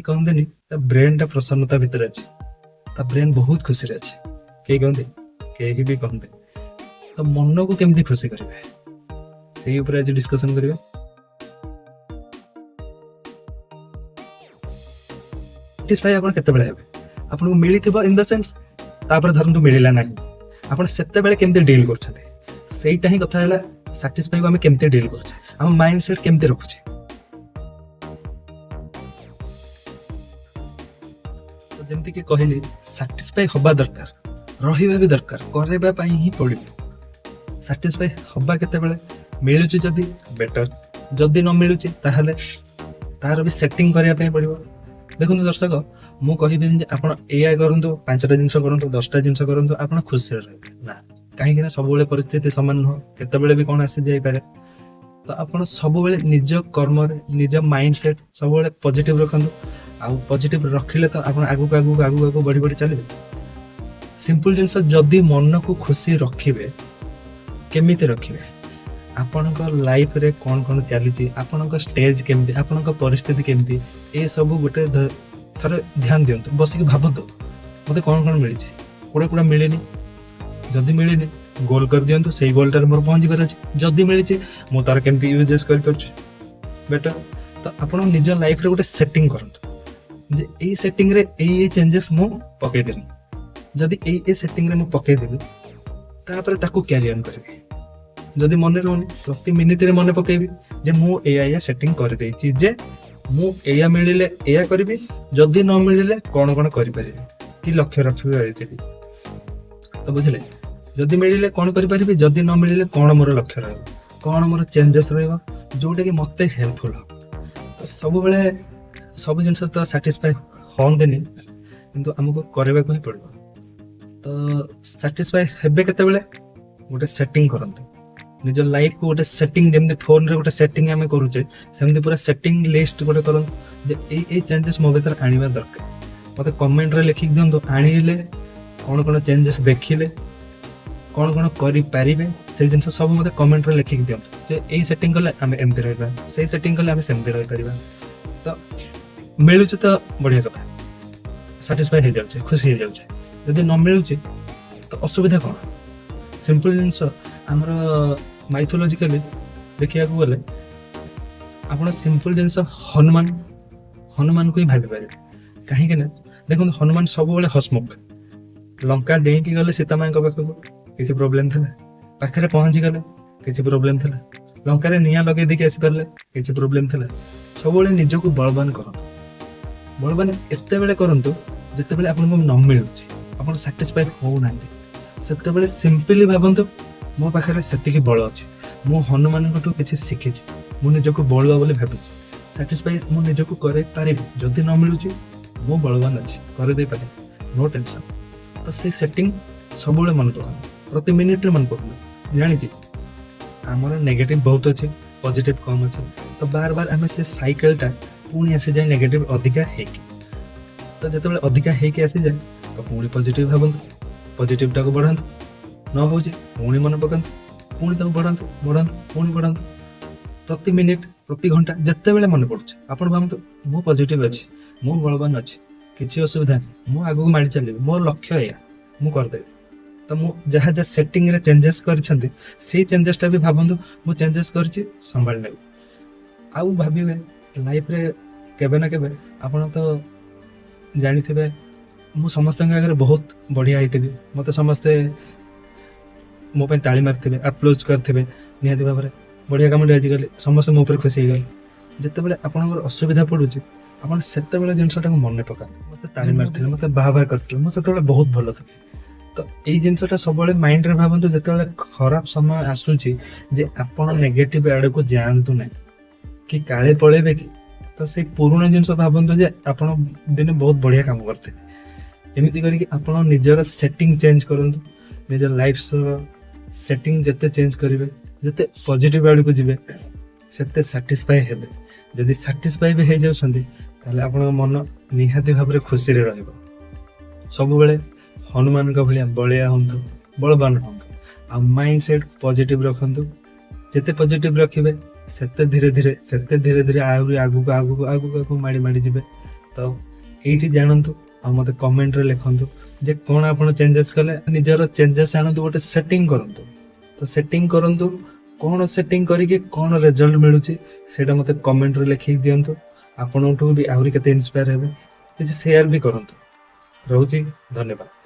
कहते ता ब्रेन टा प्रसन्नता भितर अच्छे, ता ब्रेन बहुत खुशी अच्छे। कई कहते कहीं भी कहते तो मन को केमती खुशी करेंगे से ऊपर आज डिस्कशन करेंगे। सैटिस्फाई आप केते आपको मिली इन द सेंस धरतु मिलला ना आप से केमती डील करटा ही कथा है। सैटिस्फाई को आम केमती डील कर माइंड सेट केमती रखुचे तो जमती कि कहली सैटिस्फाई हवा दरकार रहिबा भी दरकार करबा ही पड़ो। सैटिस्फाई हवा केते मिलूँ जदि बेटर जदि न मिलूँ ताहले तार भी सेटिंग करने पड़ो। देखो दर्शक मु कहि आप करूँ 5टा जिन करूँ 10टा जिन करूँ आप खुशी रहे ना कहीं सब परिस्थिति सामान नुह केते भी कौन आसी जापे। तो आप सब निज कर्म निज माइंड सेट सब पॉजिटिव रखु आ पॉजिटिव रखिले तो आप आगू आगू आगू आगू बढ़ी बढ़ी चलिए। सिंपल जिनस जदि मन को खुशी रखिए केमिति रखिए आपण लाइफ रे कौन कौन चली आपण स्टेज केमती आपण परिस्थिति केमती ए सब गोटे थोड़े ध्यान दिंतु बसिक भावतु मत कौन कौन मिली कौड़ा कौड़ा मिलेनि जदि मिलनी गोल कर दिंतु से गोलटार मोर पहुँची पार अच्छे जदि मिली मु तार केमती यूजेस कर बेटर। तो आप निज लाइफ रे गोटे सेटिंग करंतु जे ए सेटिंग रे ए चेंजेस मु पकेदेनी जदि ए सेटिंग रे मु पकेदेबी तापर ताकू कैरी ऑन करिवे। जदि मन रहूनी प्रति मिनिट रे मन पकेबी जे मु एया सेटिंग कर देछि जे मु एया मिलिले एया करबी जदि न मिलिले कोन कोन करि परिबी कि लक्ष्य रखिबी। तो बुझले जदि मिलिले कोन करि परिबी जदि न मिलिले कोन मोर लक्ष्य रहबो कोन मोर चेंजेस रहबो जोटा कि मते हेल्पफुल हो। तो सब बेले सब जिनस तो सैटिस्फाई होंदेनी किंतु हमको करबा को ही पड़ो। तो सैटिस्फाई हेबे केते बेले गोटे सेटिंग करंतु निज लाइफ को गोटे सेटिंग जमती फोन रे गोटे सेटिंग आम करुचे सेमती पूरा सेटिंग लिस्ट गोटे करंतु जे ए चेंजेस मो भीतर आनिबा दरकार। मते कमेंट रे लिखि दियंतु आनिले कोन कोन चेंजेस देखिले कौन कौन करि पारिबे से जिनस सब मते कमेंट रे लिखि दियंतु जे ए सेटिंग कले आम एमती रहबा से सेटिंग कले आम सेमती रह परिबा। तो मिलु तो बढ़िया कथा सैटिस्फाई हो जाउछे खुशी हो जाउछे जदि न मिलु तो असुविधा कौन। सिंपल जिनस आमर माइथोलॉजिकली देखिया गले आप सिंपल जिनस हनुमान हनुमान को ही भाभी पारे कहीं देखो हनुमान सब हसमुख लंका डेईकी गले सीता माँ पाखक किसी प्रोब्लेम था पाखे पहुंची गले किसी प्रोब्लेम था लंका निआं लगे देखिए आसी पारे किसी प्रोब्लेम था सब निजक बलवान कर बलवान एत बेले करंतु जिते बेले आपको न मिलूँ आप सैटिस्फाई होना से सिंपली भावतु मो पाखे से बल अच्छे मु हनुमान किसी शिखी मु निजक बलुआ बोली भावी सैटिस्फाई मु निजक कर पारि जदि न मिलूँ मो बलवान अच्छी करदे पारे नो टेंशन। तो से सेटिंग सब मन पका प्रति मिनिट मन पका जानी आमर नेगेटिव बहुत अच्छे पॉजिटिव कम अच्छे तो बार बार आम से साइकिलटा पुणी आसी जाए नेगेटिव अधिका होगी तो जिते अधिका होगी आसी जाए तो पुणी पॉजिटिव भावतु पॉजिटिवटा को बढ़ातु न हो पुणी मन पकातु पुणी तक बढ़ातु बढ़ातु पुणी बढ़ातु प्रति मिनिट प्रति घंटा जिते बेले मन पड़ुचे आप भावतु मु पॉजिटिव अच्छी मु बलवान अच्छी किसी असुविधा नहीं मु आगू माड़ी चलिए मोर लक्ष्य या मु करदेवी। तो मु जहाँ जहाँ सेटिंग रे चेंजेस करछंती से चेंजेसटा भी भावतु मु चेंजेस करछि संभाल नेबी आउ भाबिबे लाइफ रे केबे ना केबे आपण तो जानी थे मु समस्त आगे बहुत बढ़िया होती मत समस्ते मो ताली मारी अप्रोच करेंगे निहाती भाव में बढ़िया कम आजिकल समस्त मो पर खुशी गए जिते बड़े आप असुविधा पड़ू आप से जिनटा मन पका मत ताली मारी मत बाह बाह करते मुझे बहुत भल थी। तो यही जिनटा सब माइंड रे भावतु जो खराब समय आसूची जे आप नेगेटिव आड़ को जातु ना कि काले पलैबे कि तो से पुराना जिन भावतु जे आप दिने बहुत बढ़िया काम करते एमती करके आप निजर सेटिंग चेंज करूँ निजर लाइफ सेटिंग जिते चेंज करेंगे जिते पॉजिटिव आड़ को जीवे सेते सैटिस्फाई हेबे जदि सैटिस्फाई भी हो जाउछंती ताले आपन मन निहाती भाव में खुशी रे रहइबो सब बेले हनुमान का भलिया बलिया हंतु बलवान हंतु आ माइंड सेट पॉजिटिव रखंतु जिते पॉजिटिव रखिबे सेते धीरे धीरे आगु आगु आगु आगु आगु माड़ी माड़ी जीवे ତ ଏଇଠି ଜାଣନ୍ତୁ ଆଉ ମତେ କମେଣ୍ଟରେ ଲେଖନ୍ତୁ ଯେ କଣ ଆପଣ ଚେଞ୍ଜେସ୍ କଲେ। ନିଜର ଚେଞ୍ଜେସ୍ ଆଣନ୍ତୁ, ଗୋଟେ ସେଟିଂ କରନ୍ତୁ। ତ ସେଟିଂ କରନ୍ତୁ, କଣ ସେଟିଂ କରିକି କଣ ରେଜଲ୍ଟ ମିଳୁଛି ସେଇଟା ମତେ କମେଣ୍ଟରେ ଲେଖିକି ଦିଅନ୍ତୁ। ଆପଣଙ୍କଠୁ ବି ଆହୁରି କେତେ ଇନ୍ସପାୟାର ହେବେ, କିଛି ସେୟାର ବି କରନ୍ତୁ। ରହୁଛି, ଧନ୍ୟବାଦ।